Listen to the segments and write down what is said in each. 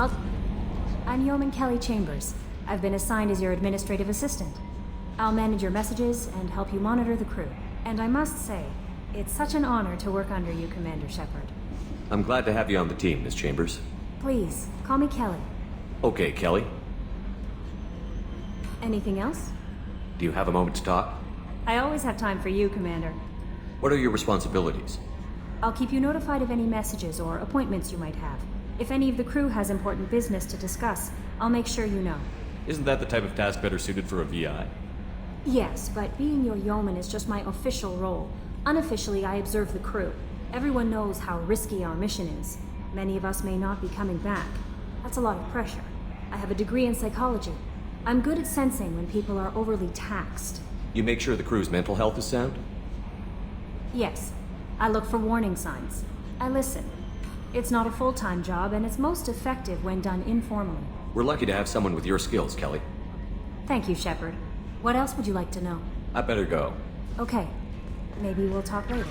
Well, I'm Yeoman Kelly Chambers. I've been assigned as your administrative assistant. I'll manage your messages and help you monitor the crew. And I must say, it's such an honor to work under you, Commander Shepard. I'm glad to have you on the team, Miss Chambers. Please, call me Kelly. Okay, Kelly. Anything else? Do you have a moment to talk? I always have time for you, Commander. What are your responsibilities? I'll keep you notified of any messages or appointments you might have. If any of the crew has important business to discuss, I'll make sure you know. Isn't that the type of task better suited for a VI? Yes, but being your yeoman is just my official role. Unofficially, I observe the crew. Everyone knows how risky our mission is. Many of us may not be coming back. That's a lot of pressure. I have a degree in psychology. I'm good at sensing when people are overly taxed. You make sure the crew's mental health is sound? Yes. I look for warning signs. I listen. It's not a full-time job, and it's most effective when done informally. We're lucky to have someone with your skills, Kelly. Thank you, Shepard. What else would you like to know? I better go. Okay. Maybe we'll talk later.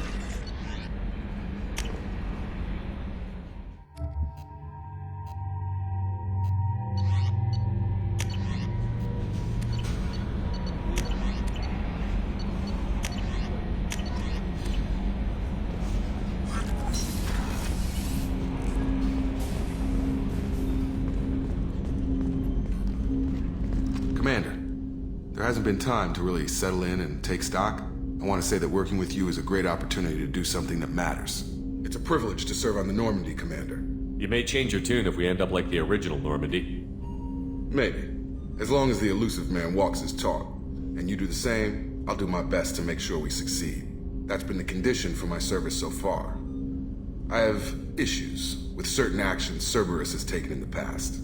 Commander, there hasn't been time to really settle in and take stock. I want to say that working with you is a great opportunity to do something that matters. It's a privilege to serve on the Normandy, Commander. You may change your tune if we end up like the original Normandy. Maybe. As long as the elusive man walks his talk, and you do the same, I'll do my best to make sure we succeed. That's been the condition for my service so far. I have issues with certain actions Cerberus has taken in the past.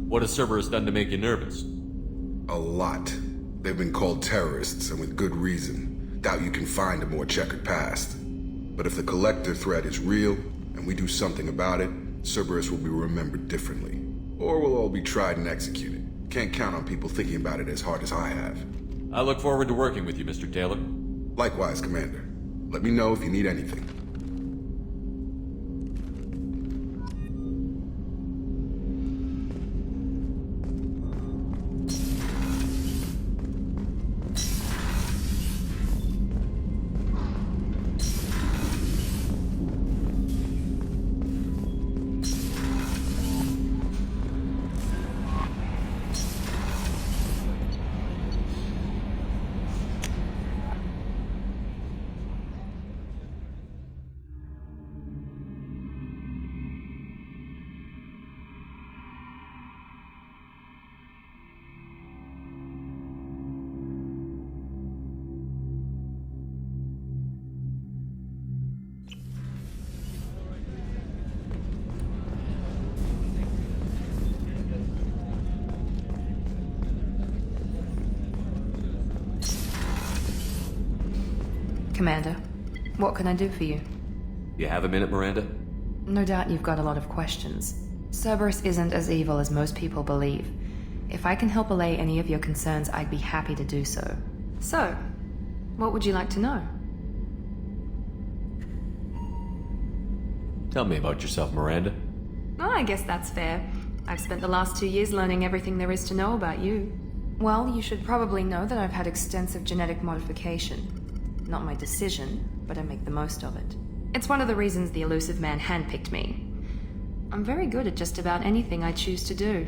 What has Cerberus done to make you nervous? A lot. They've been called terrorists, and with good reason. Doubt you can find a more checkered past. But if the Collector threat is real, and we do something about it, Cerberus will be remembered differently. Or we'll all be tried and executed. Can't count on people thinking about it as hard as I have. I look forward to working with you, Mr. Taylor. Likewise, Commander. Let me know if you need anything. Commander, what can I do for you? You have a minute, Miranda? No doubt you've got a lot of questions. Cerberus isn't as evil as most people believe. If I can help allay any of your concerns, I'd be happy to do so. So, what would you like to know? Tell me about yourself, Miranda. Oh, I guess that's fair. I've spent the last 2 years learning everything there is to know about you. Well, you should probably know that I've had extensive genetic modification. Not my decision, but I make the most of it. It's one of the reasons the elusive man handpicked me. I'm very good at just about anything I choose to do.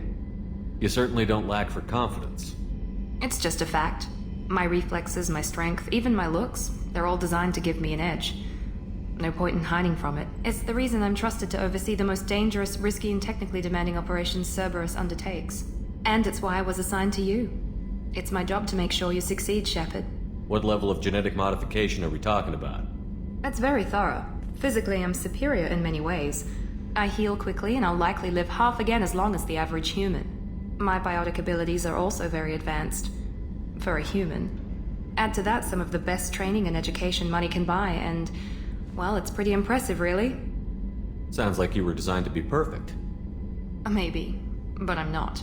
You certainly don't lack for confidence. It's just a fact. My reflexes, my strength, even my looks, they're all designed to give me an edge. No point in hiding from it. It's the reason I'm trusted to oversee the most dangerous, risky, and technically demanding operations Cerberus undertakes. And it's why I was assigned to you. It's my job to make sure you succeed, Shepard. What level of genetic modification are we talking about? That's very thorough. Physically, I'm superior in many ways. I heal quickly, and I'll likely live half again as long as the average human. My biotic abilities are also very advanced. For a human. Add to that some of the best training and education money can buy, and, well, it's pretty impressive, really. Sounds like you were designed to be perfect. Maybe, but I'm not.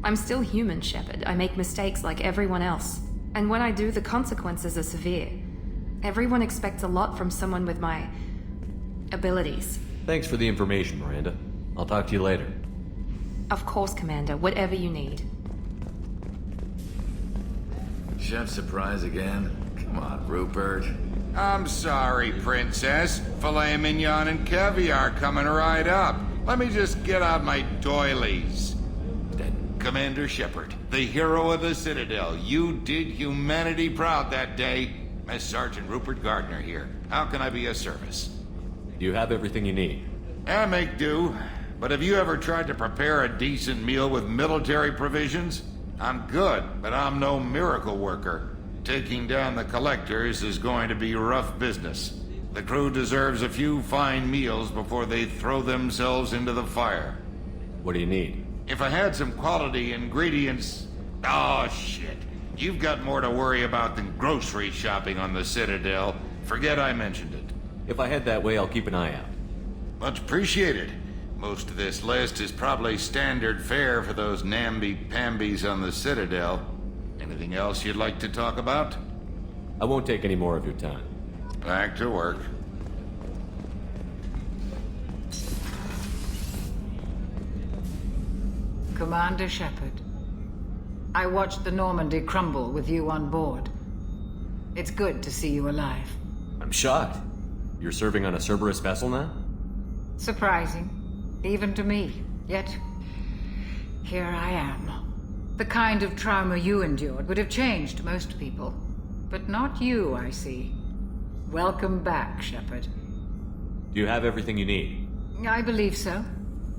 I'm still human, Shepard. I make mistakes like everyone else. And when I do, the consequences are severe. Everyone expects a lot from someone with my abilities. Thanks for the information, Miranda. I'll talk to you later. Of course, Commander. Whatever you need. Chef surprise again? Come on, Rupert. I'm sorry, Princess. Filet mignon and caviar coming right up. Let me just get out my doilies. Commander Shepard, the hero of the Citadel. You did humanity proud that day. Master Sergeant Rupert Gardner here. How can I be of service? Do you have everything you need? I make do. But have you ever tried to prepare a decent meal with military provisions? I'm good, but I'm no miracle worker. Taking down the collectors is going to be rough business. The crew deserves a few fine meals before they throw themselves into the fire. What do you need? If I had some quality ingredients... Oh, shit. You've got more to worry about than grocery shopping on the Citadel. Forget I mentioned it. If I head that way, I'll keep an eye out. Much appreciated. Most of this list is probably standard fare for those namby-pambies on the Citadel. Anything else you'd like to talk about? I won't take any more of your time. Back to work. Commander Shepard, I watched the Normandy crumble with you on board. It's good to see you alive. I'm shocked. You're serving on a Cerberus vessel now? Surprising, even to me. Yet, here I am. The kind of trauma you endured would have changed most people. But not you, I see. Welcome back, Shepard. Do you have everything you need? I believe so.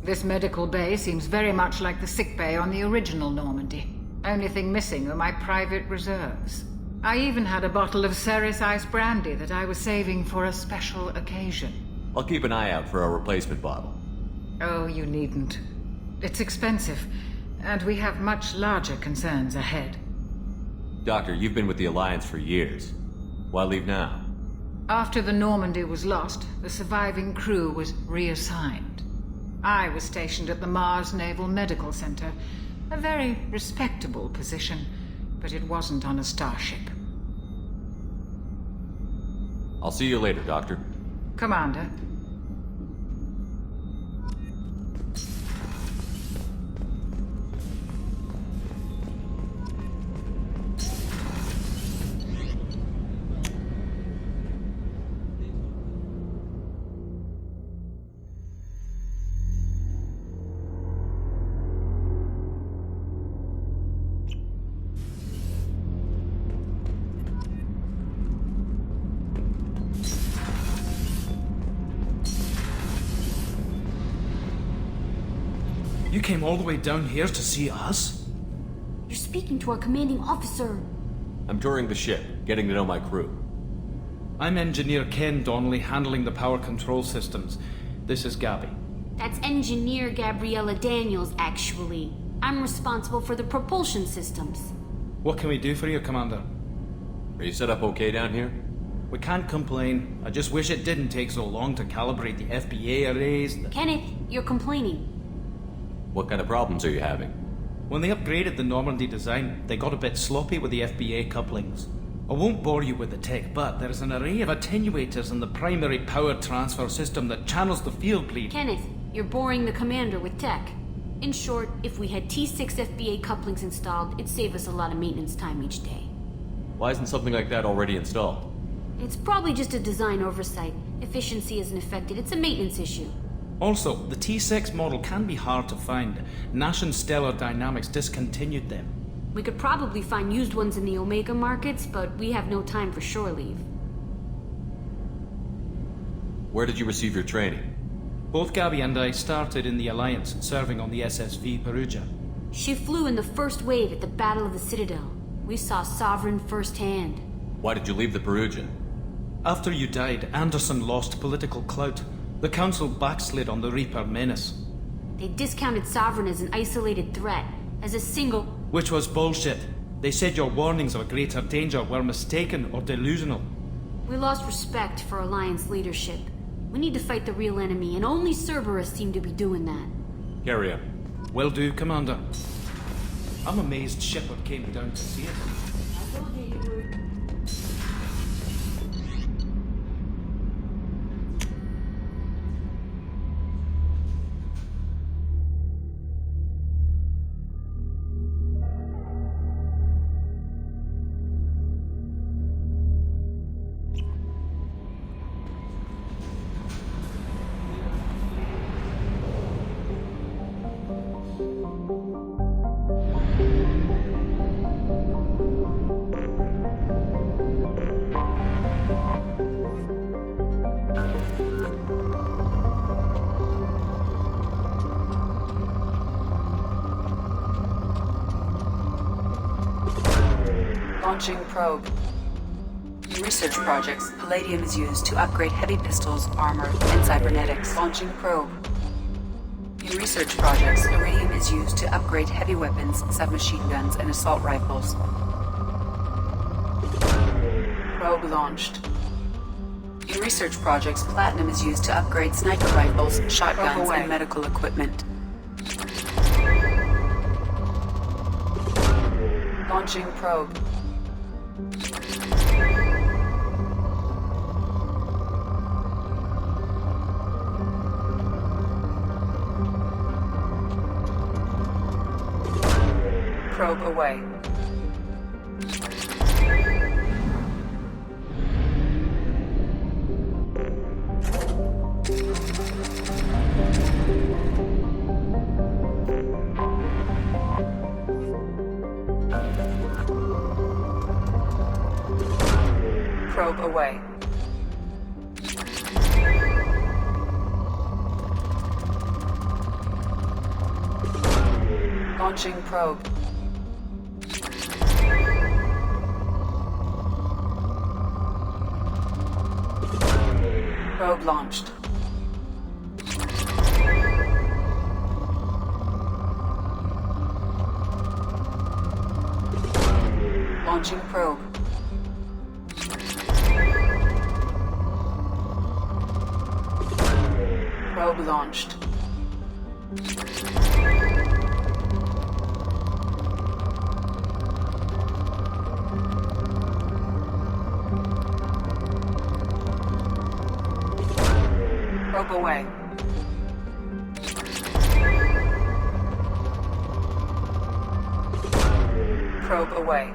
This medical bay seems very much like the sick bay on the original Normandy. Only thing missing are my private reserves. I even had a bottle of Ceres Ice brandy that I was saving for a special occasion. I'll keep an eye out for a replacement bottle. Oh, you needn't. It's expensive, and we have much larger concerns ahead. Doctor, you've been with the Alliance for years. Why leave now? After the Normandy was lost, the surviving crew was reassigned. I was stationed at the Mars Naval Medical Center, a very respectable position, but it wasn't on a starship. I'll see you later, Doctor. Commander. You came all the way down here to see us? You're speaking to our commanding officer. I'm touring the ship, getting to know my crew. I'm Engineer Ken Donnelly, handling the power control systems. This is Gabby. That's Engineer Gabriella Daniels, actually. I'm responsible for the propulsion systems. What can we do for you, Commander? Are you set up okay down here? We can't complain. I just wish it didn't take so long to calibrate the FBA arrays. Kenneth, you're complaining. What kind of problems are you having? When they upgraded the Normandy design, they got a bit sloppy with the FBA couplings. I won't bore you with the tech, but there's an array of attenuators in the primary power transfer system that channels the field bleed. Kenneth, you're boring the commander with tech. In short, if we had T6 FBA couplings installed, it'd save us a lot of maintenance time each day. Why isn't something like that already installed? It's probably just a design oversight. Efficiency isn't affected, it's a maintenance issue. Also, the T6 model can be hard to find. Nash and Stellar Dynamics discontinued them. We could probably find used ones in the Omega markets, but we have no time for shore leave. Where did you receive your training? Both Gabby and I started in the Alliance, serving on the SSV Perugia. She flew in the first wave at the Battle of the Citadel. We saw Sovereign firsthand. Why did you leave the Perugia? After you died, Anderson lost political clout. The Council backslid on the Reaper menace. They discounted Sovereign as an isolated threat, as a single... Which was bullshit. They said your warnings of a greater danger were mistaken or delusional. We lost respect for Alliance leadership. We need to fight the real enemy, and only Cerberus seem to be doing that. Carry on. Will do, Commander. I'm amazed Shepard came down to see us. Launching probe. In research projects, palladium is used to upgrade heavy pistols, armor, and cybernetics. Launching probe. In research projects, iridium is used to upgrade heavy weapons, submachine guns, and assault rifles. Probe launched. In research projects, platinum is used to upgrade sniper rifles, shotguns, and medical equipment. Launching probe. Probe away. Probe away. Launching probe. Probe launched. Launching probe. Probe launched. Probe away. Probe away.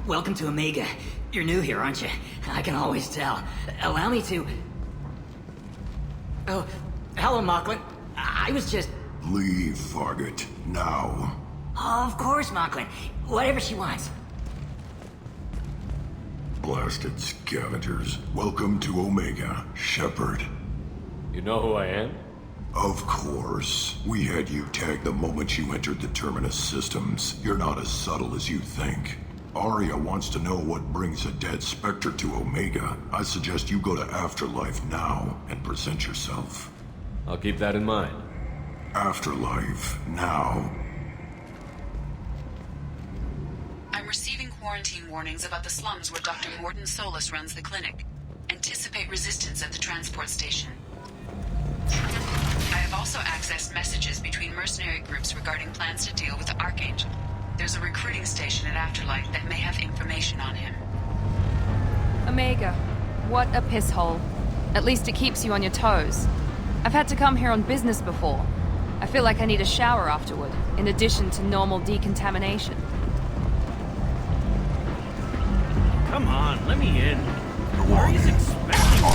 Welcome to Omega. You're new here, aren't you? I can always tell. Allow me to... Oh, hello, Mocklin. I was just... Leave, Fargate. Now. Of course, Mocklin. Whatever she wants. Blasted scavengers. Welcome to Omega, Shepard. You know who I am? Of course. We had you tagged the moment you entered the Terminus systems. You're not as subtle as you think. Arya wants to know what brings a dead Spectre to Omega. I suggest you go to Afterlife now and present yourself. I'll keep that in mind. Afterlife now. I'm receiving quarantine warnings about the slums where Dr. Mordin Solus runs the clinic. Anticipate resistance at the transport station. I have also accessed messages between mercenary groups regarding plans to deal with the Archangel. There's a recruiting station at Afterlife that may have information on him. Omega. What a piss hole. At least it keeps you on your toes. I've had to come here on business before. I feel like I need a shower afterward, in addition to normal decontamination. Come on, let me in. Ari's expecting me.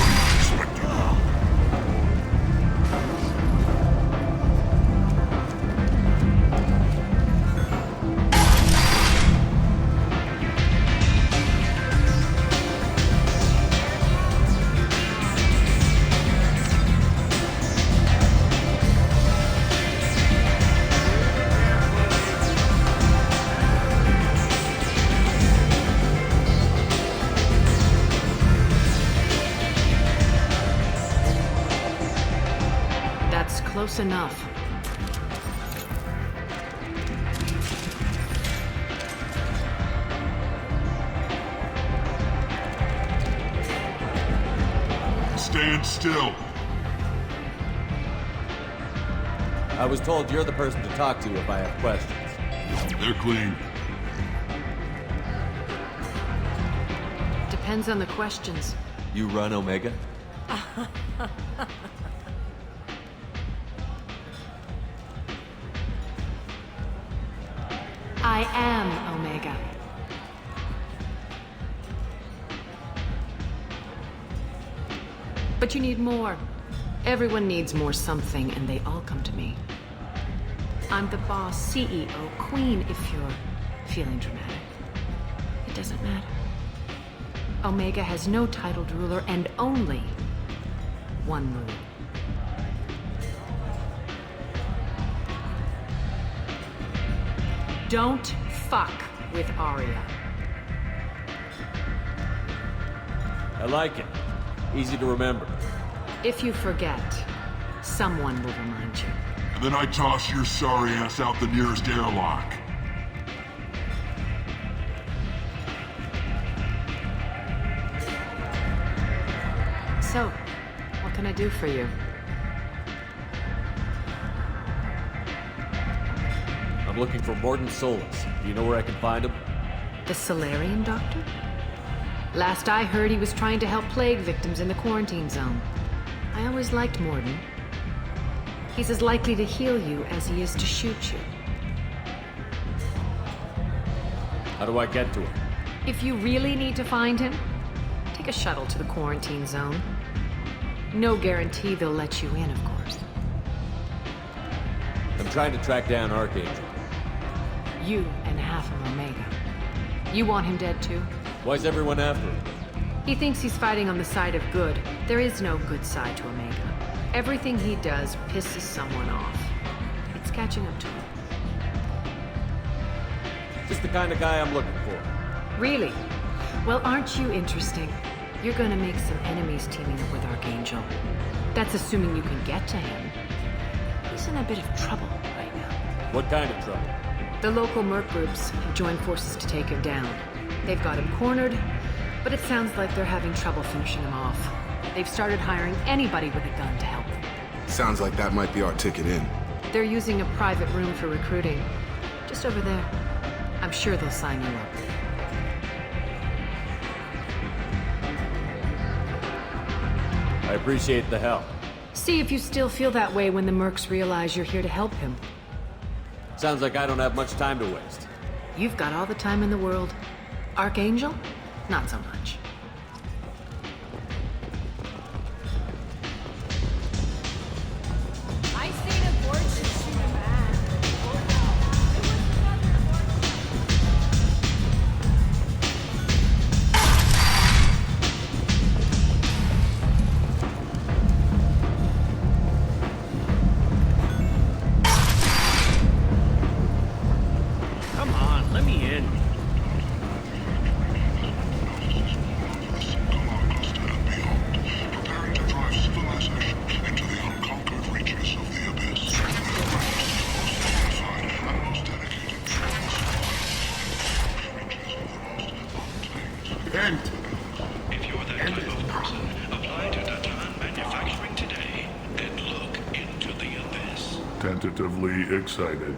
Close enough. Stand still. I was told you're the person to talk to if I have questions. They're clean. Depends on the questions. You run Omega? I am Omega. But you need more. Everyone needs more something, and they all come to me. I'm the boss, CEO, queen, if you're feeling dramatic. It doesn't matter. Omega has no titled ruler and only one rule. Don't fuck with Arya. I like it. Easy to remember. If you forget, someone will remind you. And then I toss your sorry ass out the nearest airlock. So, what can I do for you? I'm looking for Mordin Solus. Do you know where I can find him? The Solarian doctor? Last I heard, he was trying to help plague victims in the quarantine zone. I always liked Mordin. He's as likely to heal you as he is to shoot you. How do I get to him? If you really need to find him, take a shuttle to the quarantine zone. No guarantee they'll let you in, of course. I'm trying to track down Archangel. You and half of Omega. You want him dead too? Why's everyone after him? He thinks he's fighting on the side of good. There is no good side to Omega. Everything he does pisses someone off. It's catching up to him. Just the kind of guy I'm looking for. Really? Well, aren't you interesting? You're gonna make some enemies teaming up with Archangel. That's assuming you can get to him. He's in a bit of trouble right now. What kind of trouble? The local merc groups have joined forces to take him down. They've got him cornered, but it sounds like they're having trouble finishing him off. They've started hiring anybody with a gun to help them. Sounds like that might be our ticket in. They're using a private room for recruiting. Just over there. I'm sure they'll sign you up. I appreciate the help. See if you still feel that way when the mercs realize you're here to help him. Sounds like I don't have much time to waste. You've got all the time in the world. Archangel? Not so much. I seen a board should shoot a man. Come on, let me in. If you're that type of person, apply to Datan Manufacturing today and look into the abyss. Tentatively excited.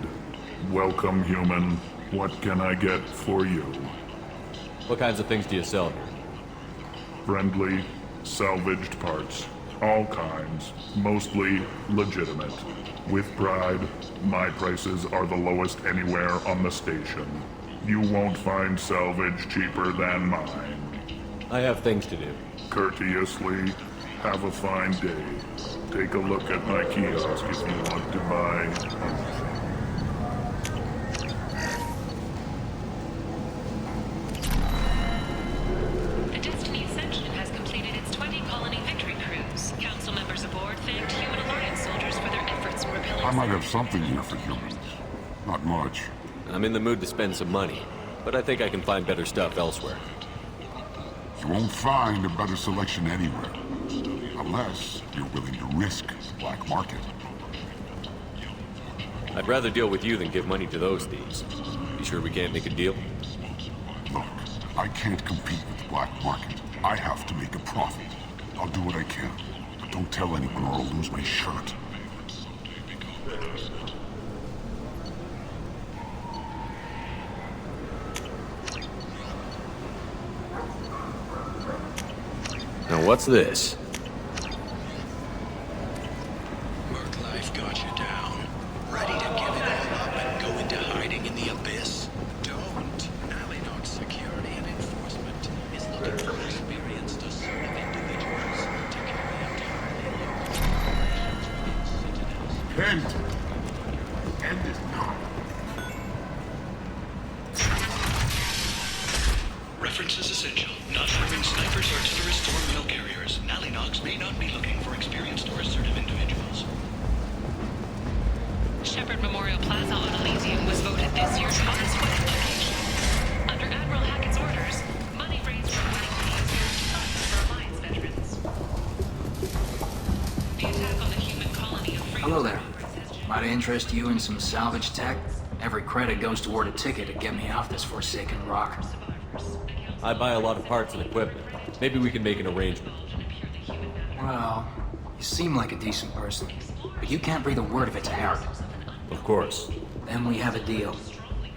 Welcome, human. What can I get for you? What kinds of things do you sell here? friendly, salvaged parts. All kinds. Mostly legitimate. With pride, my prices are the lowest anywhere on the station. You won't find salvage cheaper than mine. I have things to do. Courteously, have a fine day. Take a look at my kiosk if you want to buy anything. The Destiny Ascension has completed its 20 colony victory cruise. Council members aboard thanked Human Alliance soldiers for their efforts in repelling... I might have something here for humans. Not much. I'm in the mood to spend some money, but I think I can find better stuff elsewhere. You won't find a better selection anywhere. Unless you're willing to risk the black market. I'd rather deal with you than give money to those thieves. You sure we can't make a deal? Look, I can't compete with the black market. I have to make a profit. I'll do what I can. But don't tell anyone or I'll lose my shirt. Now what's this? Work life got you down. Ready to give it all up and go into hiding in the abyss? Don't. Alinot's security and enforcement is looking for experienced assertive individuals to carry out End is not. Reference is essential. Not harming snipers, artillerists, or mail carriers. Nalinox may not be looking for experienced or assertive individuals. Shepherd Memorial Plaza on Elysium was voted this year's hottest wedding location. Under Admiral Hackett's orders, money raised from wedding fees goes to funds for Alliance veterans. The attack on the human colony of Freedom... Hello there. Might I interest you in some salvage tech? Every credit goes toward a ticket to get me off this forsaken rock. I buy a lot of parts and equipment. Maybe we can make an arrangement. Well, you seem like a decent person, but you can't breathe a word of it to Harry. Of course. Then we have a deal.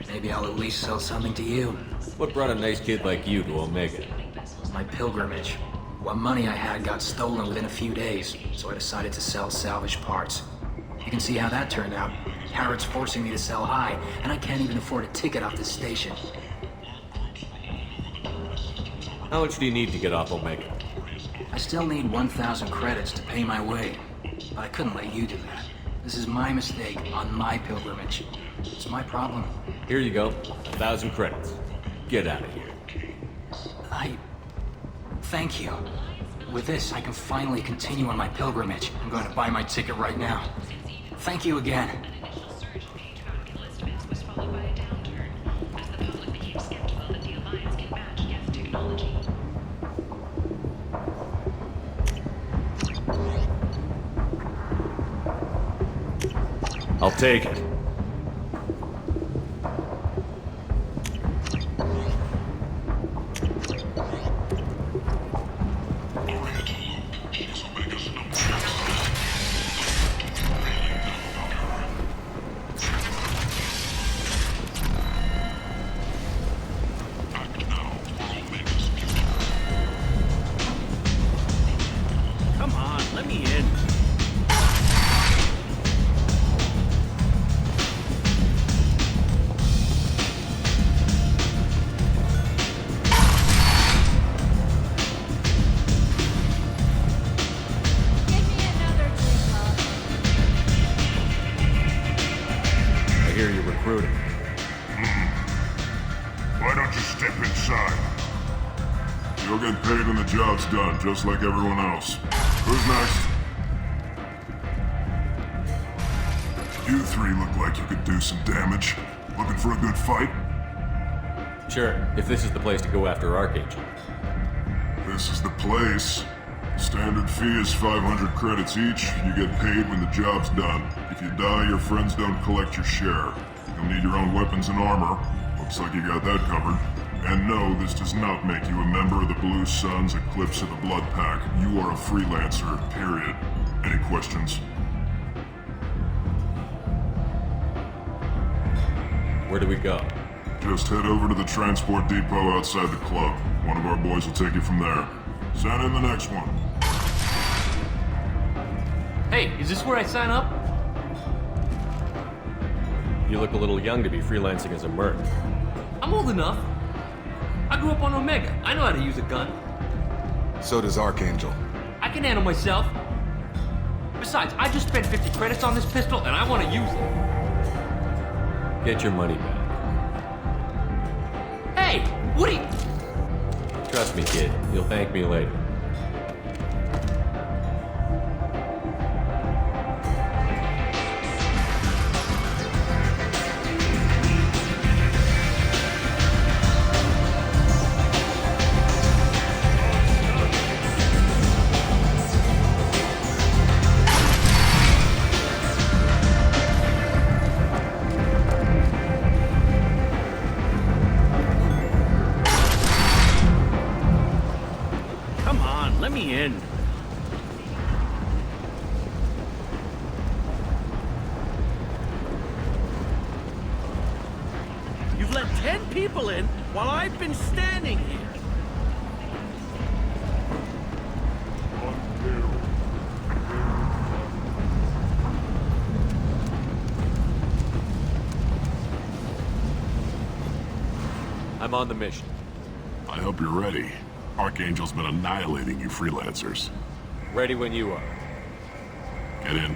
Maybe I'll at least sell something to you. What brought a nice kid like you to Omega? My pilgrimage. What money I had got stolen within a few days, so I decided to sell salvage parts. You can see how that turned out. Harrod's forcing me to sell high, and I can't even afford a ticket off this station. How much do you need to get off Omega? I still need 1,000 credits to pay my way, but I couldn't let you do that. This is my mistake on my pilgrimage. It's my problem. Here you go. 1,000 credits. Get out of here. Thank you. With this, I can finally continue on my pilgrimage. I'm going to buy my ticket right now. Thank you again. I'll take it. Come on, let me in. Why don't you step inside? You'll get paid when the job's done, just like everyone else. Who's next? You three look like you could do some damage. Looking for a good fight? Sure, if this is the place to go after Archangel. This is the place. Standard fee is 500 credits each. You get paid when the job's done. If you die, your friends don't collect your share. You'll need your own weapons and armor. Looks like you got that covered. And no, this does not make you a member of the Blue Suns Eclipse of the Blood Pack. You are a freelancer, period. Any questions? Where do we go? Just head over to the transport depot outside the club. One of our boys will take you from there. Send in the next one. Hey, is this where I sign up? You look a little young to be freelancing as a merc. I'm old enough. I grew up on Omega. I know how to use a gun. So does Archangel. I can handle myself. Besides, I just spent 50 credits on this pistol and I want to use it. Get your money back. Hey, what are you... Trust me, kid. You'll thank me later. Come on, let me in. You've let 10 people in while I've been standing here. I'm on the mission. I hope you're ready. Archangel's been annihilating you freelancers. Ready when you are. Get in.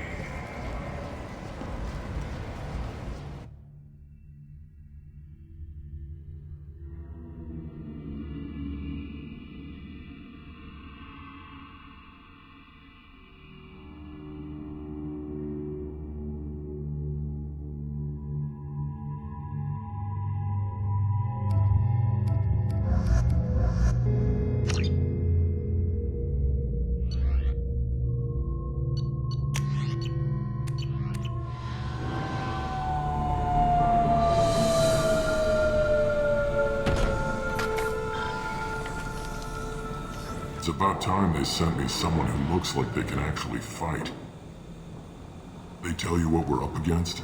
It's about time they sent me someone who looks like they can actually fight. They tell you what we're up against?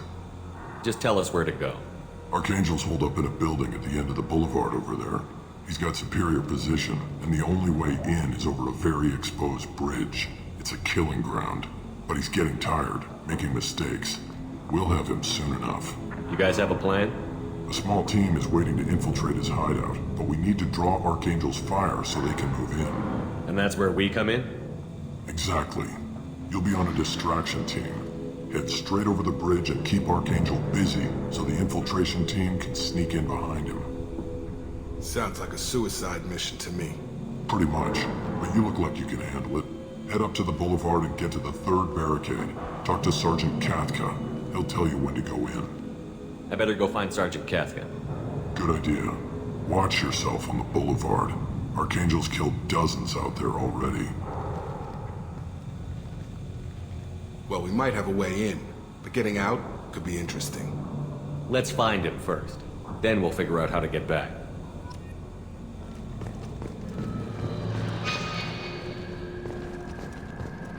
Just tell us where to go. Archangel's holed up in a building at the end of the boulevard over there. He's got superior position, and the only way in is over a very exposed bridge. It's a killing ground. But he's getting tired, making mistakes. We'll have him soon enough. You guys have a plan? A small team is waiting to infiltrate his hideout, but we need to draw Archangel's fire so they can move in. And that's where we come in? Exactly. You'll be on a distraction team. Head straight over the bridge and keep Archangel busy so the infiltration team can sneak in behind him. Sounds like a suicide mission to me. Pretty much, but you look like you can handle it. Head up to the boulevard and get to the third barricade. Talk to Sergeant Katka. He'll tell you when to go in. I better go find Sergeant Katka. Good idea. Watch yourself on the boulevard. Archangel's killed dozens out there already. Well, we might have a way in, but getting out could be interesting. Let's find him first. Then we'll figure out how to get back.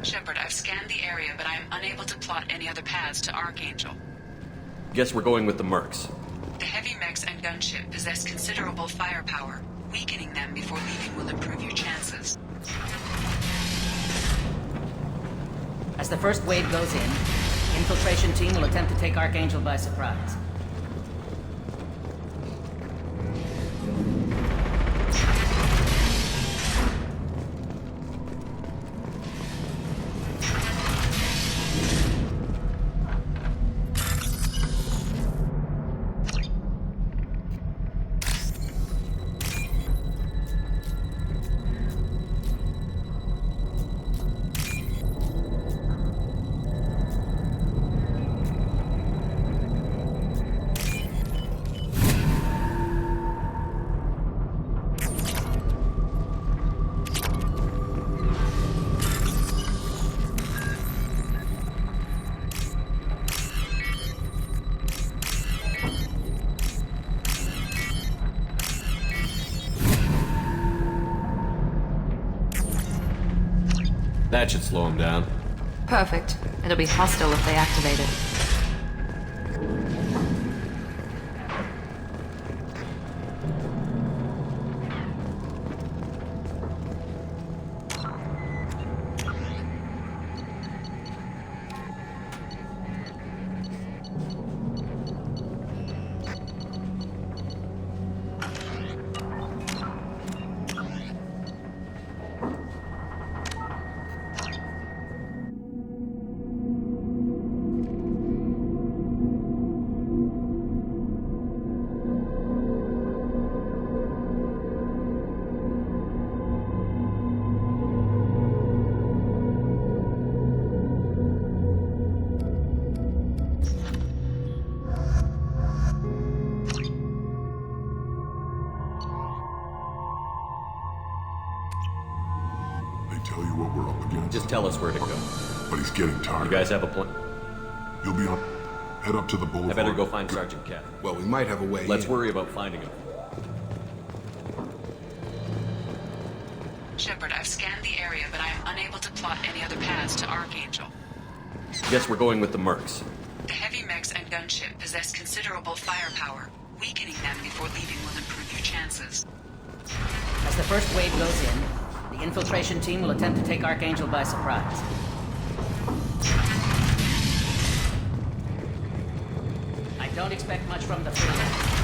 Shepard, I've scanned the area, but I am unable to plot any other paths to Archangel. Guess we're going with the mercs. The heavy mechs and gunship possess considerable firepower. Weakening them before leaving will improve your chances. As the first wave goes in, infiltration team will attempt to take Archangel by surprise. That should slow him down. Perfect. It'll be hostile if they activate it. Just tell us where to go. But he's getting tired. You guys have a plan? You'll be on. Head up to the boulevard. I better go find Sergeant Cat. Well, we might have a way Let's in. worry about finding him. Shepard, I've scanned the area, but I am unable to plot any other paths to Archangel. Guess we're going with the Mercs. The heavy mechs and gunship possess considerable firepower. Weakening them before leaving will improve your chances. As the first wave goes in, the infiltration team will attempt to take Archangel by surprise. I don't expect much from the freelance.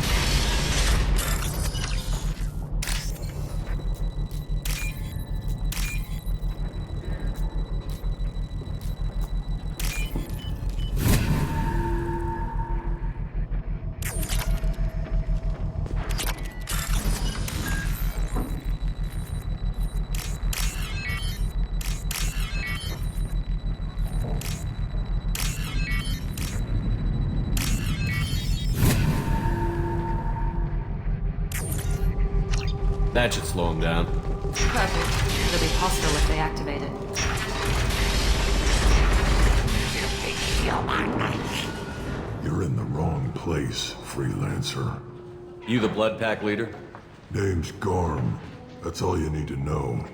That should slow him down. Perfect. It'll be hostile if they activate it. You're in the wrong place, freelancer. You the Blood Pack leader? Name's Garm. That's all you need to know.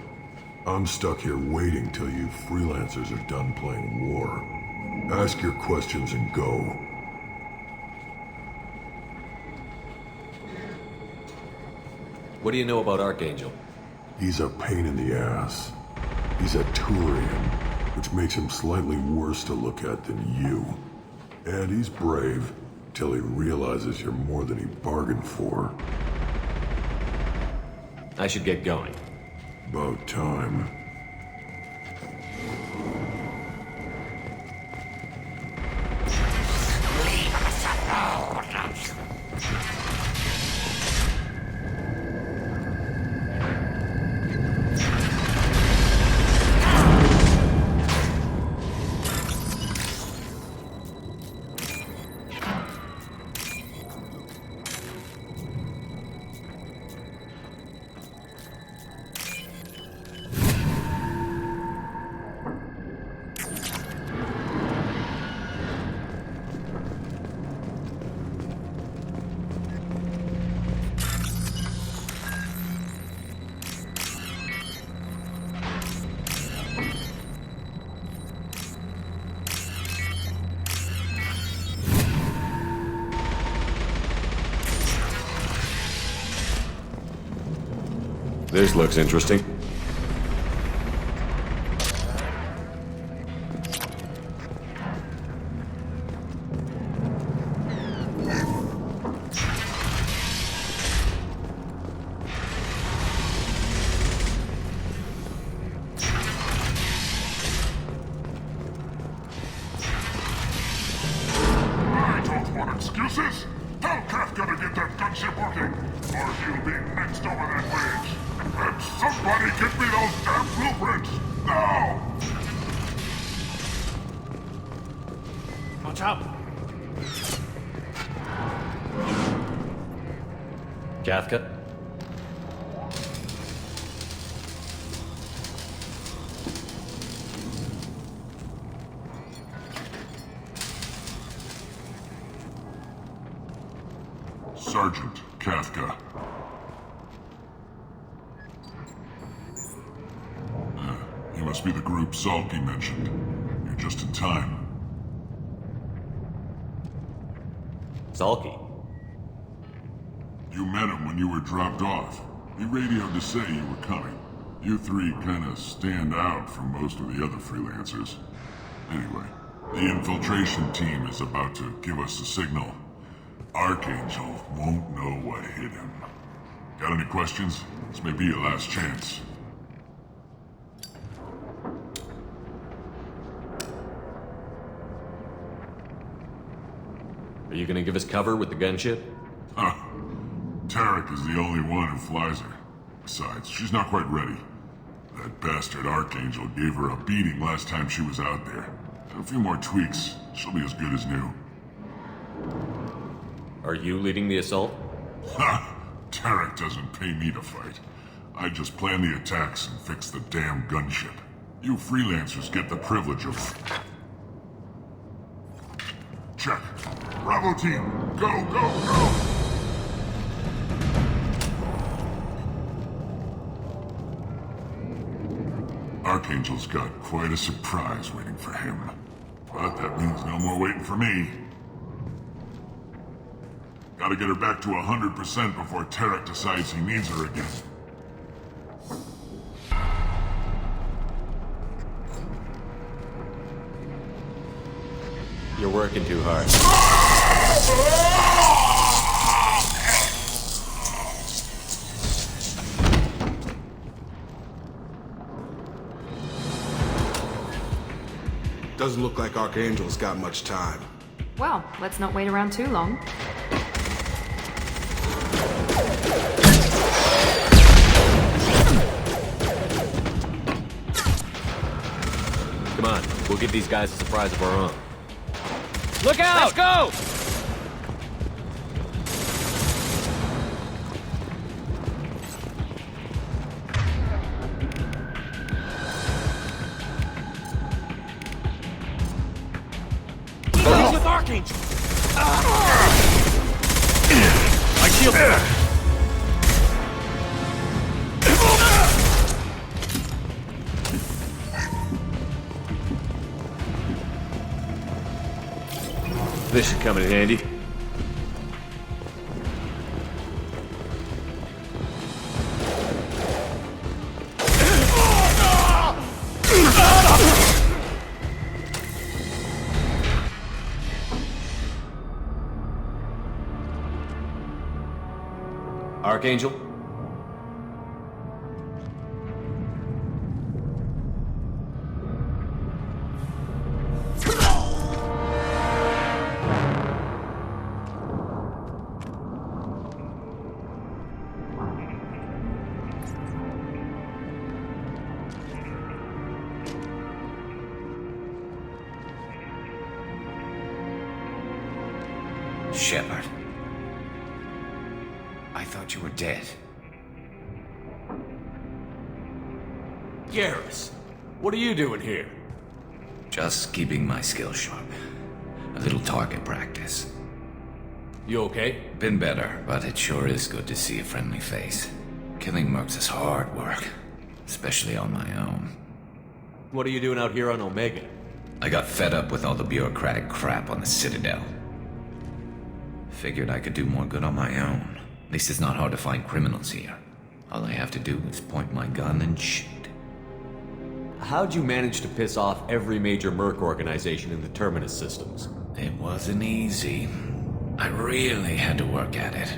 I'm stuck here waiting till you freelancers are done playing war. Ask your questions and go. What do you know about Archangel? He's a pain in the ass. He's a Turian, which makes him slightly worse to look at than you. And he's brave, till he realizes you're more than he bargained for. I should get going. About time. Leave us alone. This looks interesting. I don't want excuses. Tell Kafka to get that gunship working, or he'll be next over that bridge. And somebody get me those damn blueprints! Now! Watch out! Cathcart? Sergeant Kafka. You must be the group Salky mentioned. You're just in time. Salky? You met him when you were dropped off. He radioed to say you were coming. You three kinda stand out from most of the other freelancers. Anyway, the infiltration team is about to give us a signal. Archangel won't know what hit him. Got any questions? This may be your last chance. Are you gonna give us cover with the gunship? Huh. Tarek is the only one who flies her. Besides, she's not quite ready. That bastard Archangel gave her a beating last time she was out there. A few more tweaks, she'll be as good as new. Are you leading the assault? Ha! Tarek doesn't pay me to fight. I just plan the attacks and fix the damn gunship. You freelancers get the privilege of... Check. Bravo team, go, go, go! Archangel's got quite a surprise waiting for him. But that means no more waiting for me. Gotta get her back to 100% before Tarek decides he needs her again. You're working too hard. Doesn't look like Archangel's got much time. Well, let's not wait around too long. Come on, we'll give these guys a surprise of our own. Look out! Let's go! He's with Archangel! My shield! This should come in handy. Archangel? Shepard. I thought you were dead. Garrus, what are you doing here? Just keeping my skills sharp. A little target practice. You okay? Been better, but it sure is good to see a friendly face. Killing mercs is hard work, especially on my own. What are you doing out here on Omega? I got fed up with all the bureaucratic crap on the Citadel. Figured I could do more good on my own. At least it's not hard to find criminals here. All I have to do is point my gun and shoot. How'd you manage to piss off every major merc organization in the Terminus systems? It wasn't easy. I really had to work at it.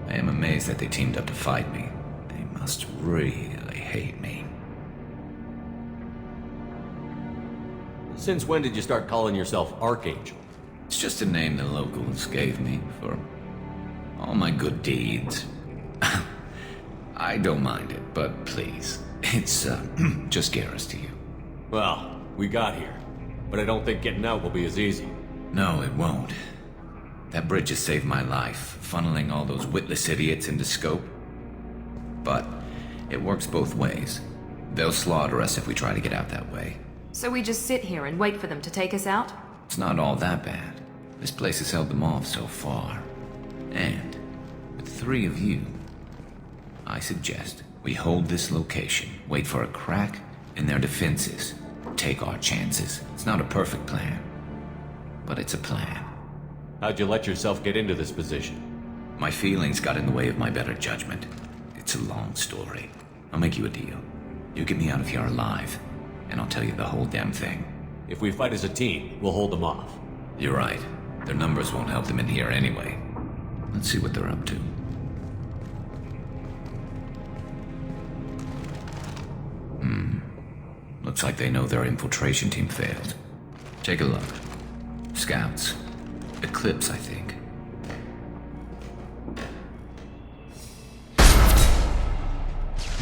I am amazed that they teamed up to fight me. They must really hate me. Since when did you start calling yourself Archangel? It's just a name the locals gave me for all my good deeds. I don't mind it, but please, it's just Garrus to you. Well, we got here, but I don't think getting out will be as easy. No, it won't. That bridge has saved my life, funneling all those witless idiots into scope. But it works both ways. They'll slaughter us if we try to get out that way. So we just sit here and wait for them to take us out? It's not all that bad. This place has held them off so far. And with 3 of you, I suggest we hold this location, wait for a crack in their defenses, take our chances. It's not a perfect plan, but it's a plan. How'd you let yourself get into this position? My feelings got in the way of my better judgment. It's a long story. I'll make you a deal. You get me out of here alive, and I'll tell you the whole damn thing. If we fight as a team, we'll hold them off. You're right. Their numbers won't help them in here anyway. Let's see what they're up to. Looks like they know their infiltration team failed. Take a look. Scouts. Eclipse, I think.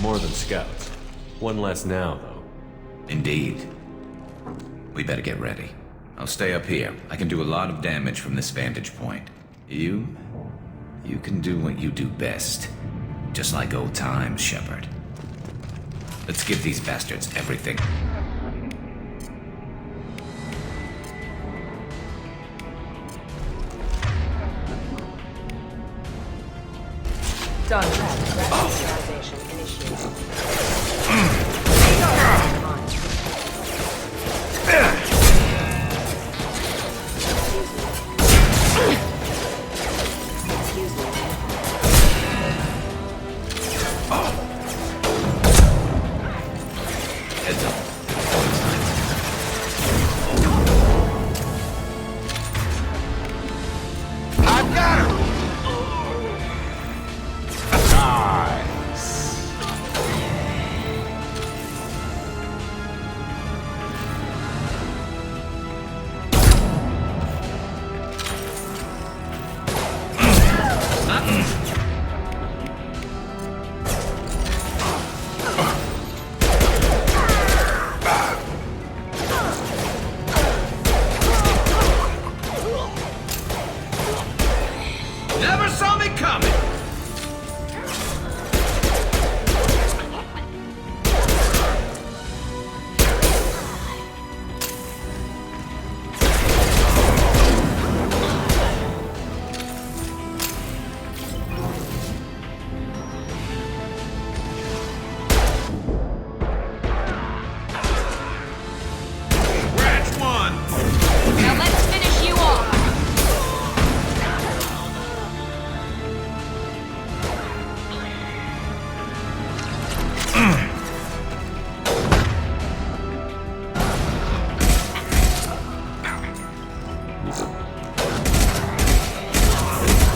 More than scouts. One less now, though. Indeed. We better get ready. I'll stay up here. I can do a lot of damage from this vantage point. You can do what you do best. Just like old times, Shepard. Let's give these bastards everything. on track. Reorganization initiated. Heads up. I've got her! Never saw me coming! Scratch one! Now let's finish you off.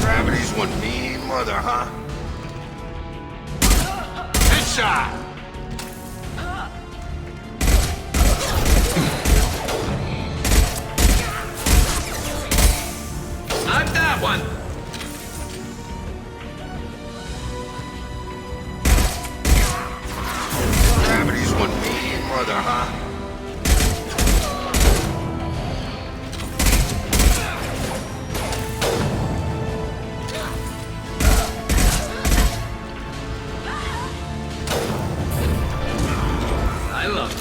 Gravity's one mean mother, huh? Headshot! I've got one! Gravity's one mean mother, huh? I love it.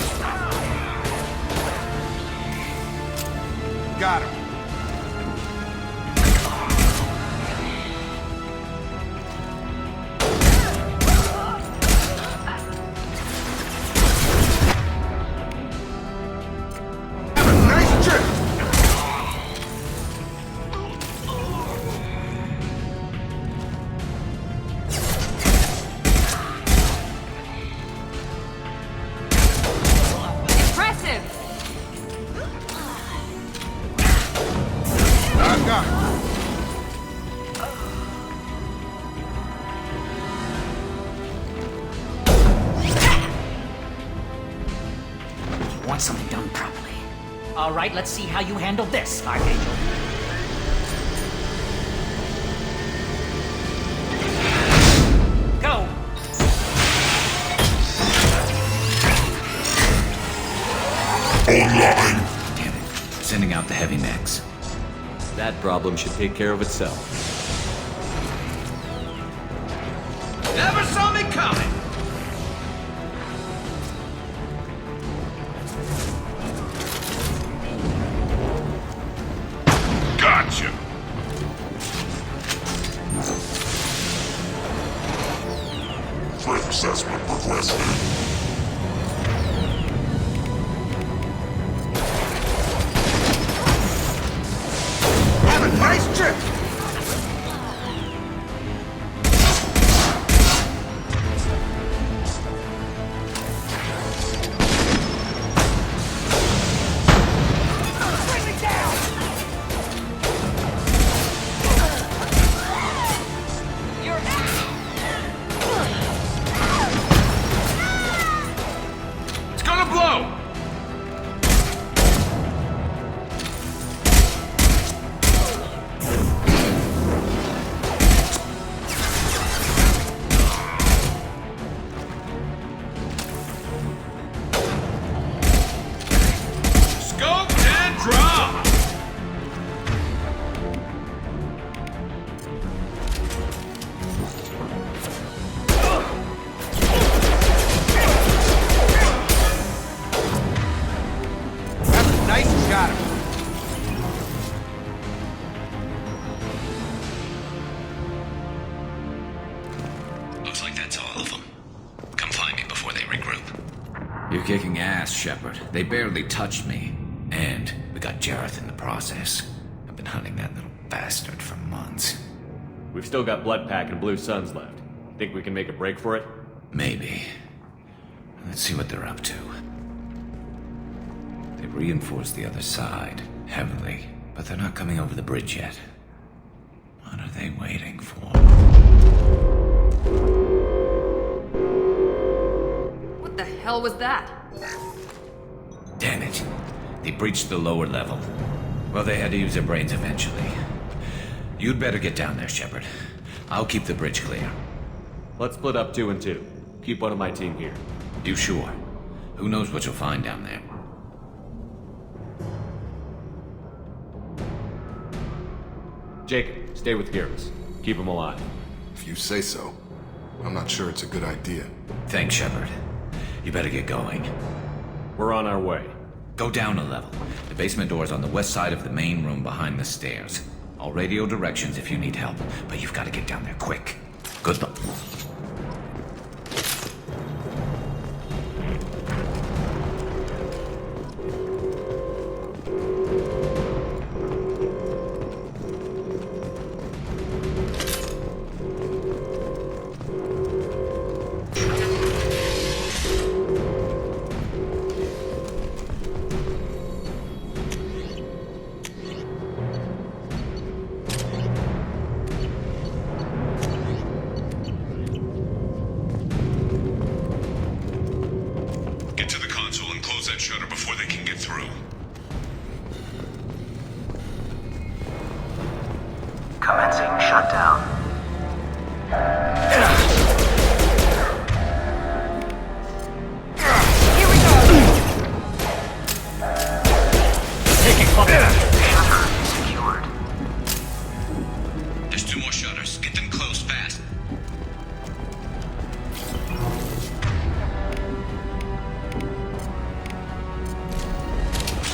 Got him. Have a nice trip! Impressive. I've got it. You want something done properly. All right, let's see how you handle this, Archangel. Go! Online! Damn it. Sending out the heavy mechs. That problem should take care of itself. Never saw me coming! Gotcha! Threat assessment requested. Have a nice trip! It's gonna blow! Shepard. They barely touched me. And we got Jareth in the process. I've been hunting that little bastard for months. We've still got Bloodpack and Blue Suns left. Think we can make a break for it? Maybe. Let's see what they're up to. They've reinforced the other side, heavily, but they're not coming over the bridge yet. What are they waiting for? What the hell was that? Damn it. They breached the lower level. Well, they had to use their brains eventually. You'd better get down there, Shepard. I'll keep the bridge clear. Let's split up 2 and 2. Keep one of my team here. You sure? Who knows what you'll find down there? Jacob, stay with Garrus. Keep him alive. If you say so. I'm not sure it's a good idea. Thanks, Shepard. You better get going. We're on our way. Go down a level. The basement door's on the west side of the main room behind the stairs. I'll radio directions if you need help, but you've got to get down there quick. Good luck.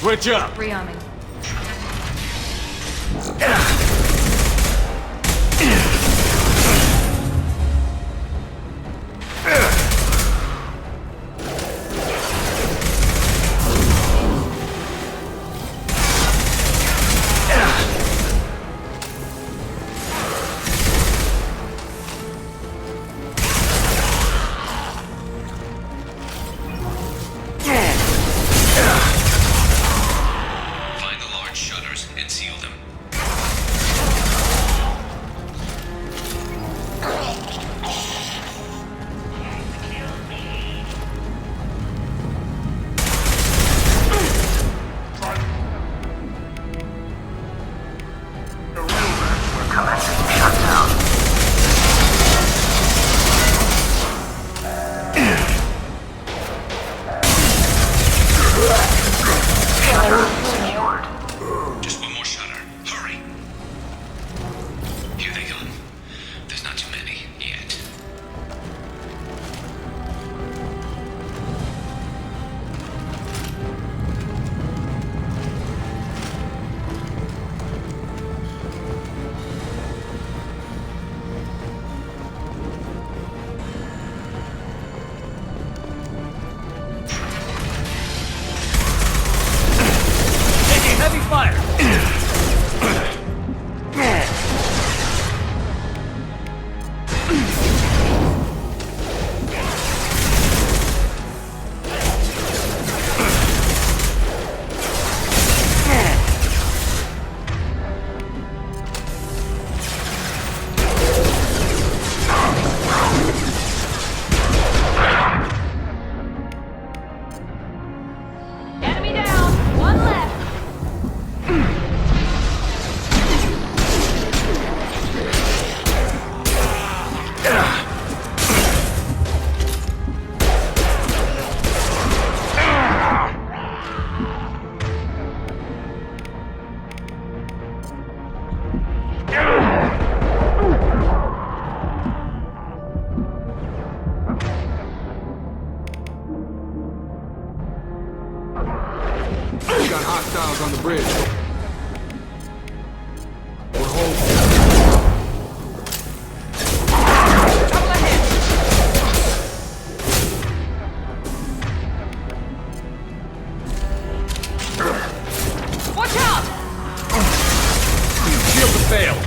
Switch up! Rearming. Got hostiles on the bridge. We're holding. failed.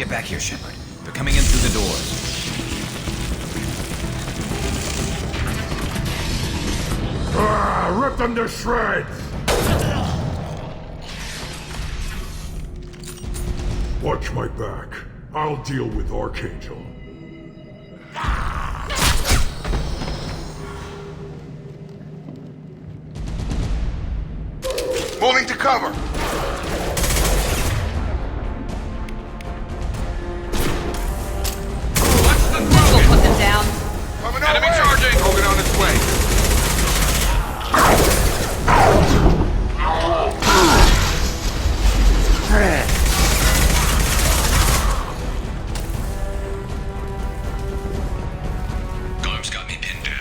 Back here, Shepard. They're coming in through the doors. Rip them to shreds! Watch my back. I'll deal with Archangel. Moving to cover! We'll put them down. Enemy charging! Hogan on its way. Garm's got me pinned down.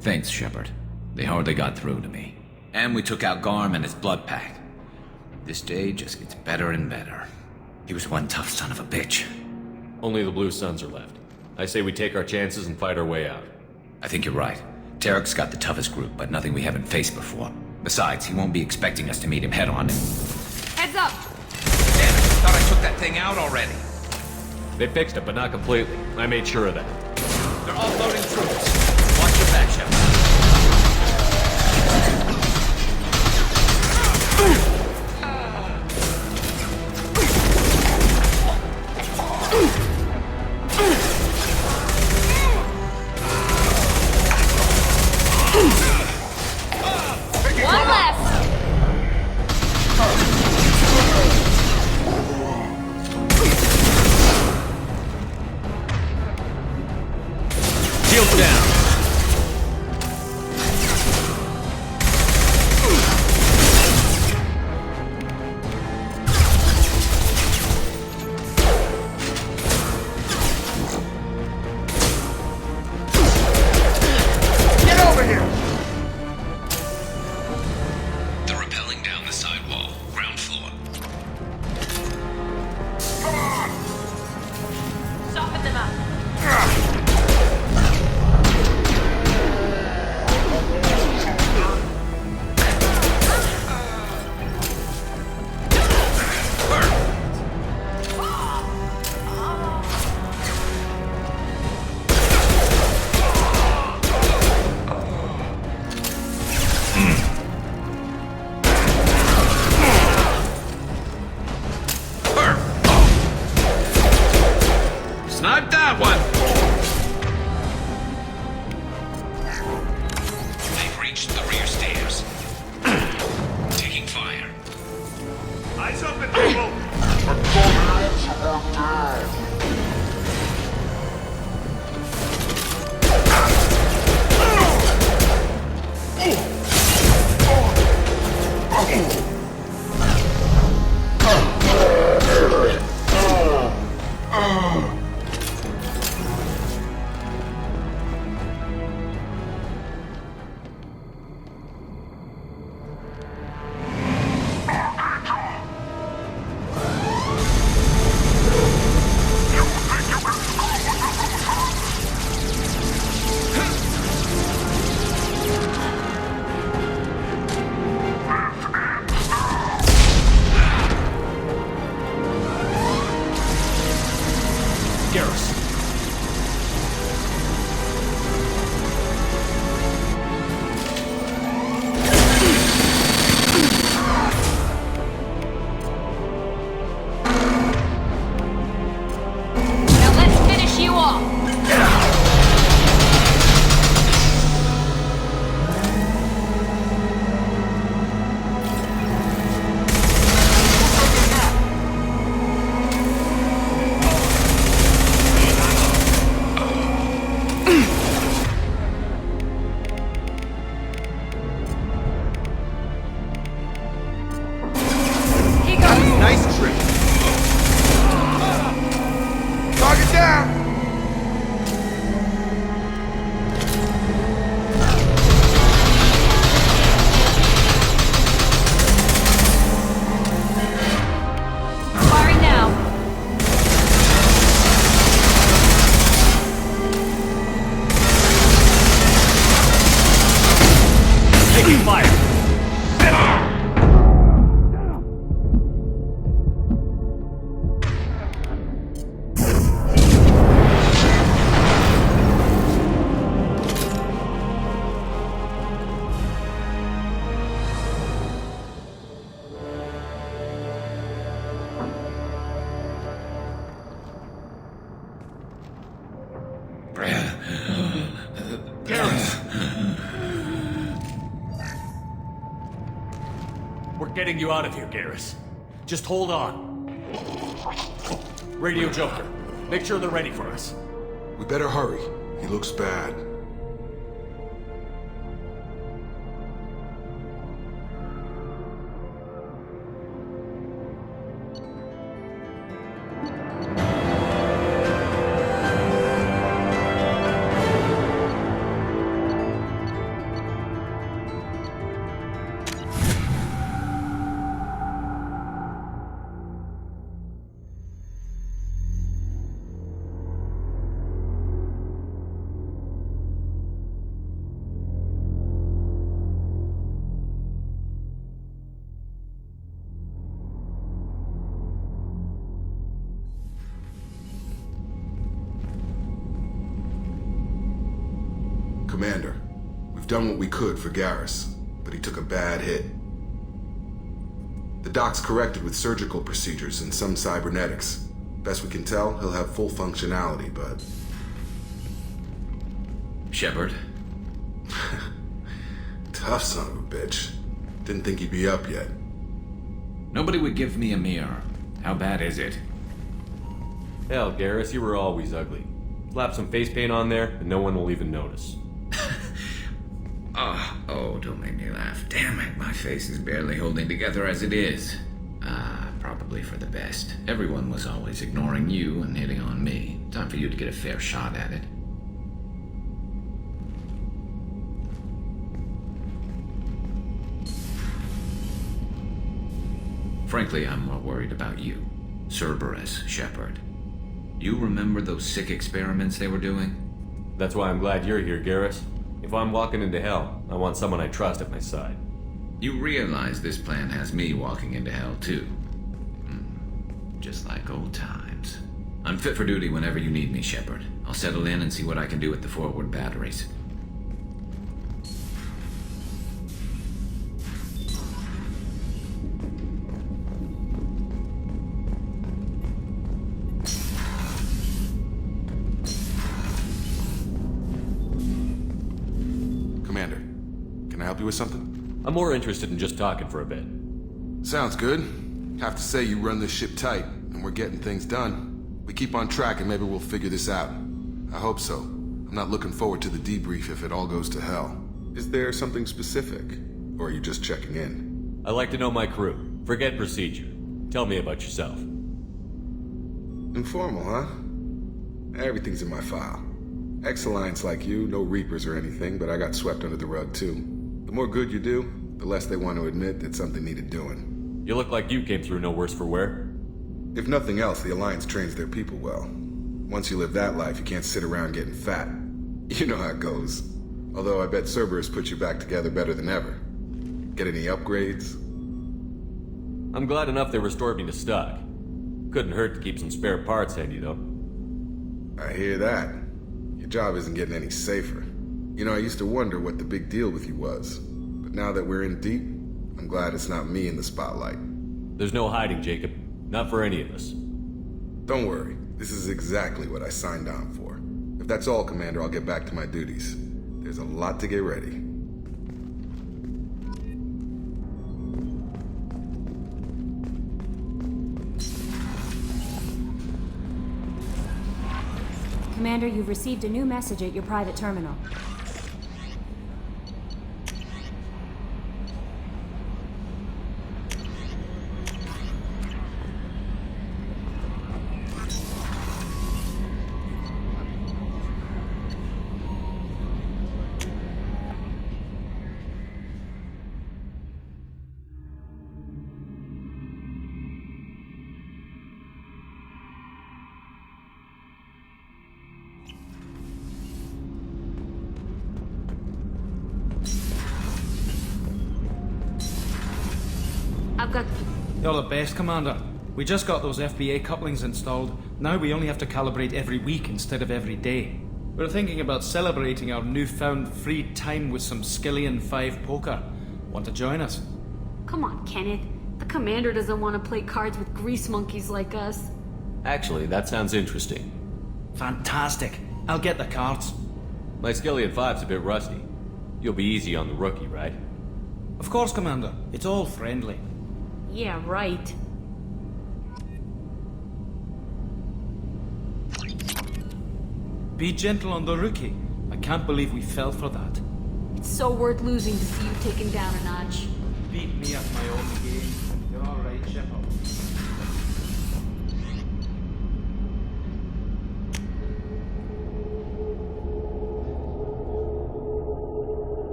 Thanks, Shepard. They hardly got through to me. And we took out Garm and his blood pack. This day just gets better and better. He was one tough son of a bitch. Only the Blue Suns are left. I say we take our chances and fight our way out. I think you're right. Tarek's got the toughest group, but nothing we haven't faced before. Besides, he won't be expecting us to meet him head-on. Heads up! Damn it, I thought I took that thing out already. They fixed it, but not completely. I made sure of that. They're offloading troops. Watch your back, Shepard. Shields down. Get over here! They're rappelling down the sidewall. Ground floor. Soften them up. Snipe that one. They've reached the rear stairs. Taking fire. Eyes open, people! Garrus. Now let's finish you off. Nice trick. Target down! Firing now. Taking fire. We're getting you out of here, Garrus. Just hold on. Radio Joker, make sure they're ready for us. We better hurry. He looks bad. Commander, we've done what we could for Garrus, but he took a bad hit. The doc's corrected with surgical procedures and some cybernetics. Best we can tell, he'll have full functionality, but... Shepard? Tough son of a bitch. Didn't think he'd be up yet. Nobody would give me a mirror. How bad is it? Hell, Garrus, you were always ugly. Slap some face paint on there, and no one will even notice. Oh, don't make me laugh. Damn it, my face is barely holding together as it is. Probably for the best. Everyone was always ignoring you and hitting on me. Time for you to get a fair shot at it. Frankly, I'm more worried about you. Cerberus, Shepard. You remember those sick experiments they were doing? That's why I'm glad you're here, Garrus. If I'm walking into hell, I want someone I trust at my side. You realize this plan has me walking into hell, too. Just like old times. I'm fit for duty whenever you need me, Shepard. I'll settle in and see what I can do with the forward batteries. Commander, can I help you with something? I'm more interested in just talking for a bit. Sounds good. Have to say you run this ship tight, and we're getting things done. We keep on track and maybe we'll figure this out. I hope so. I'm not looking forward to the debrief if it all goes to hell. Is there something specific? Or are you just checking in? I like to know my crew. Forget procedure. Tell me about yourself. Informal, huh? Everything's in my file. Ex-Alliance like you, no Reapers or anything, but I got swept under the rug too. The more good you do, the less they want to admit that something needed doing. You look like you came through no worse for wear. If nothing else, the Alliance trains their people well. Once you live that life, you can't sit around getting fat. You know how it goes. Although I bet Cerberus put you back together better than ever. Get any upgrades? I'm glad enough they restored me to stock. Couldn't hurt to keep some spare parts handy, though. I hear that. Your job isn't getting any safer. You know, I used to wonder what the big deal with you was. But now that we're in deep, I'm glad it's not me in the spotlight. There's no hiding, Jacob. Not for any of us. Don't worry. This is exactly what I signed on for. If that's all, Commander, I'll get back to my duties. There's a lot to get ready. Commander, you've received a new message at your private terminal. You're the best, Commander. We just got those FBA couplings installed. Now we only have to calibrate every week instead of every day. We're thinking about celebrating our newfound free time with some Skillian 5 poker. Want to join us? Come on, Kenneth. The commander doesn't want to play cards with grease monkeys like us. Actually, that sounds interesting. Fantastic. I'll get the cards. My Skillian 5's a bit rusty. You'll be easy on the rookie, right? Of course, Commander. It's all friendly. Yeah, right. Be gentle on the rookie. I can't believe we fell for that. It's so worth losing to see you taken down a notch. Beat me at my own game. You're all right, Shepard.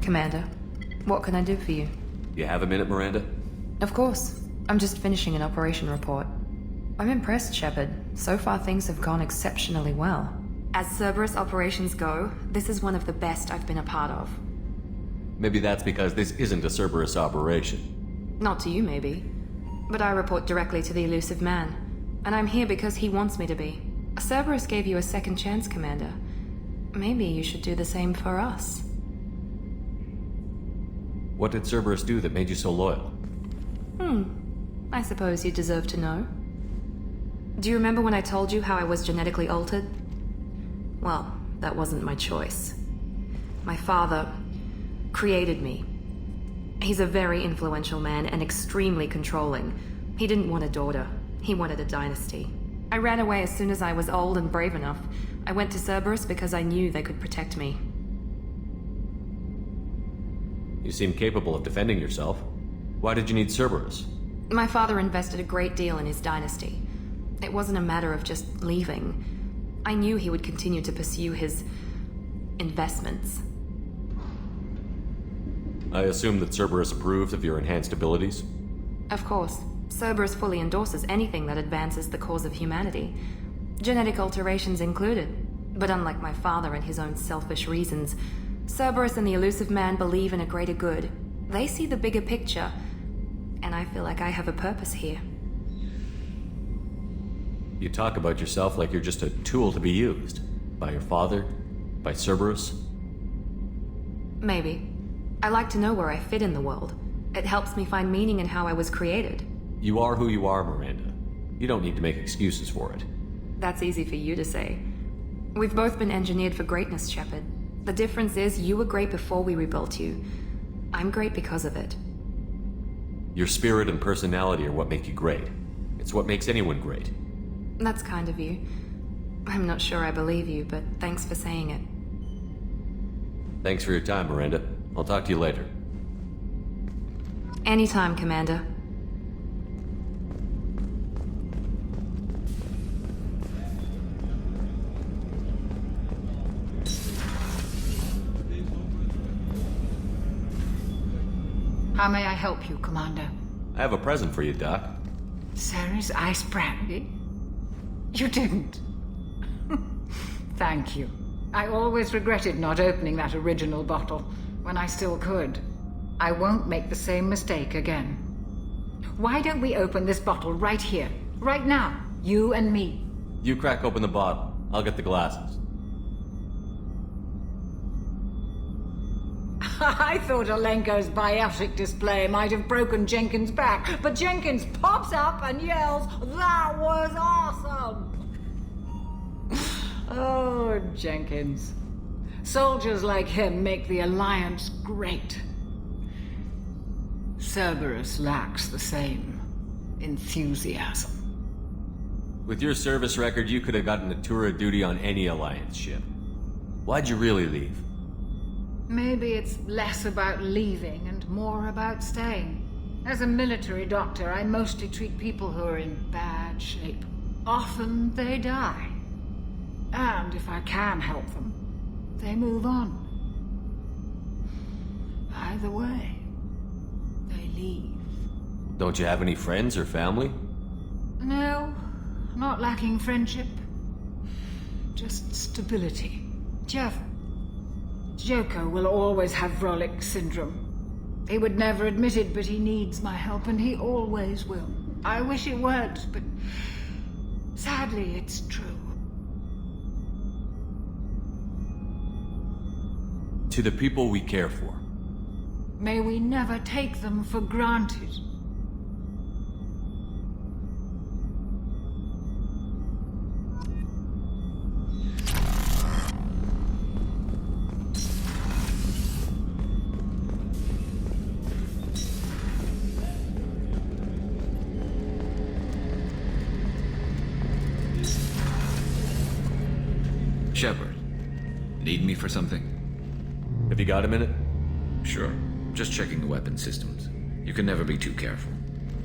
Commander, what can I do for you? You have a minute, Miranda? Of course. I'm just finishing an operation report. I'm impressed, Shepard. So far things have gone exceptionally well. As Cerberus operations go, this is one of the best I've been a part of. Maybe that's because this isn't a Cerberus operation. Not to you, maybe. But I report directly to the elusive man. And I'm here because he wants me to be. Cerberus gave you a second chance, Commander. Maybe you should do the same for us. What did Cerberus do that made you so loyal? I suppose you deserve to know. Do you remember when I told you how I was genetically altered? Well, that wasn't my choice. My father created me. He's a very influential man and extremely controlling. He didn't want a daughter. He wanted a dynasty. I ran away as soon as I was old and brave enough. I went to Cerberus because I knew they could protect me. You seem capable of defending yourself. Why did you need Cerberus? My father invested a great deal in his dynasty. It wasn't a matter of just leaving. I knew he would continue to pursue his investments. I assume that Cerberus approved of your enhanced abilities? Of course. Cerberus fully endorses anything that advances the cause of humanity. Genetic alterations included. But unlike my father and his own selfish reasons, Cerberus and the Elusive Man believe in a greater good. They see the bigger picture, and I feel like I have a purpose here. You talk about yourself like you're just a tool to be used. By your father? By Cerberus? Maybe. I like to know where I fit in the world. It helps me find meaning in how I was created. You are who you are, Miranda. You don't need to make excuses for it. That's easy for you to say. We've both been engineered for greatness, Shepard. The difference is you were great before we rebuilt you. I'm great because of it. Your spirit and personality are what make you great. It's what makes anyone great. That's kind of you. I'm not sure I believe you, but thanks for saying it. Thanks for your time, Miranda. I'll talk to you later. Anytime, Commander. How may I help you, Commander? I have a present for you, Doc. Sarah's ice brandy? You didn't. Thank you. I always regretted not opening that original bottle when I still could. I won't make the same mistake again. Why don't we open this bottle right here, right now, you and me? You crack open the bottle. I'll get the glasses. I thought Alenko's biotic display might have broken Jenkins' back, but Jenkins pops up and yells, "That was awesome!" Oh, Jenkins. Soldiers like him make the Alliance great. Cerberus lacks the same enthusiasm. With your service record, you could have gotten a tour of duty on any Alliance ship. Why'd you really leave? Maybe it's less about leaving and more about staying. As a military doctor, I mostly treat people who are in bad shape. Often they die. And if I can help them, they move on. Either way, they leave. Don't you have any friends or family? No, not lacking friendship. Just stability. Joko will always have Vrolic syndrome. He would never admit it, but he needs my help, and he always will. I wish it weren't, but sadly it's true. To the people we care for. May we never take them for granted. Shepard, need me for something? Have you got a minute? Sure. Just checking the weapon systems. You can never be too careful.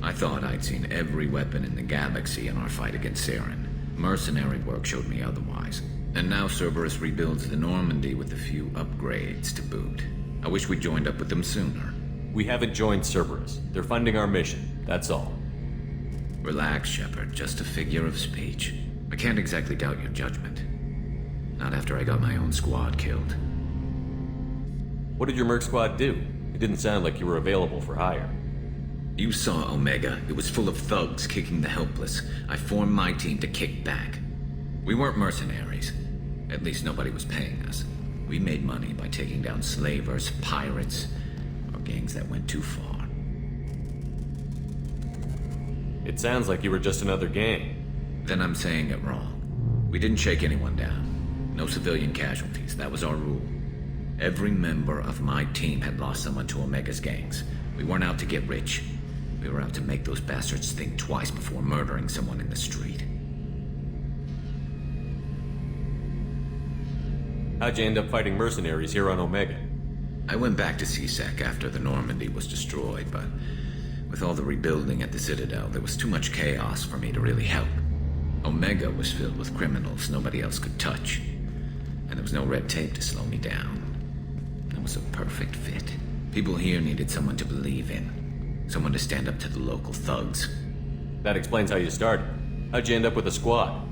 I thought I'd seen every weapon in the galaxy in our fight against Saren. Mercenary work showed me otherwise. And now Cerberus rebuilds the Normandy with a few upgrades to boot. I wish we'd joined up with them sooner. We haven't joined Cerberus. They're funding our mission, that's all. Relax, Shepard. Just a figure of speech. I can't exactly doubt your judgment. Not after I got my own squad killed. What did your merc squad do? It didn't sound like you were available for hire. You saw Omega. It was full of thugs kicking the helpless. I formed my team to kick back. We weren't mercenaries. At least nobody was paying us. We made money by taking down slavers, pirates, or gangs that went too far. It sounds like you were just another gang. Then I'm saying it wrong. We didn't shake anyone down. No civilian casualties. That was our rule. Every member of my team had lost someone to Omega's gangs. We weren't out to get rich. We were out to make those bastards think twice before murdering someone in the street. How'd you end up fighting mercenaries here on Omega? I went back to CSEC after the Normandy was destroyed, but with all the rebuilding at the Citadel, there was too much chaos for me to really help. Omega was filled with criminals nobody else could touch, and there was no red tape to slow me down. It was a perfect fit. People here needed someone to believe in, someone to stand up to the local thugs. That explains how you started. How'd you end up with a squad?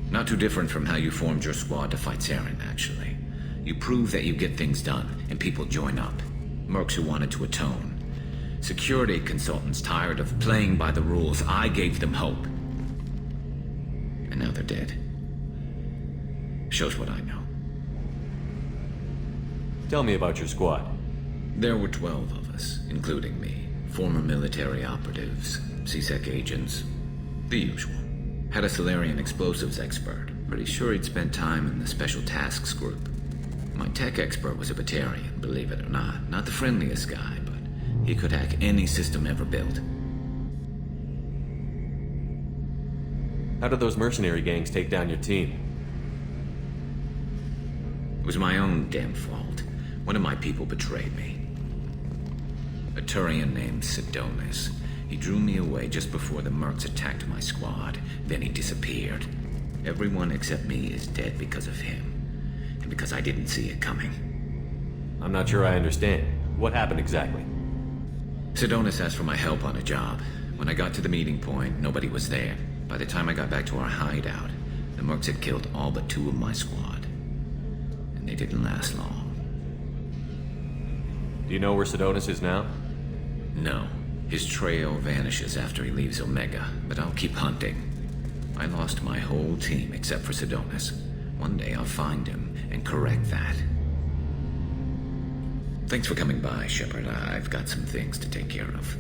Not too different from how you formed your squad to fight Saren, actually. You prove that you get things done, and people join up. Mercs who wanted to atone. Security consultants tired of playing by the rules. I gave them hope. And now they're dead. Shows what I know. Tell me about your squad. There were 12 of us, including me. Former military operatives, CSEC agents, the usual. Had a Solarian explosives expert. Pretty sure he'd spent time in the Special Tasks Group. My tech expert was a Batarian, believe it or not. Not the friendliest guy, but he could hack any system ever built. How did those mercenary gangs take down your team? It was my own damn fault. One of my people betrayed me. A Turian named Sidonis. He drew me away just before the mercs attacked my squad. Then he disappeared. Everyone except me is dead because of him. And because I didn't see it coming. I'm not sure I understand. What happened exactly? Sidonis asked for my help on a job. When I got to the meeting point, nobody was there. By the time I got back to our hideout, the mercs had killed all but 2 of my squad. And they didn't last long. Do you know where Sidonis is now? No. His trail vanishes after he leaves Omega, but I'll keep hunting. I lost my whole team except for Sidonis. One day I'll find him and correct that. Thanks for coming by, Shepard. I've got some things to take care of.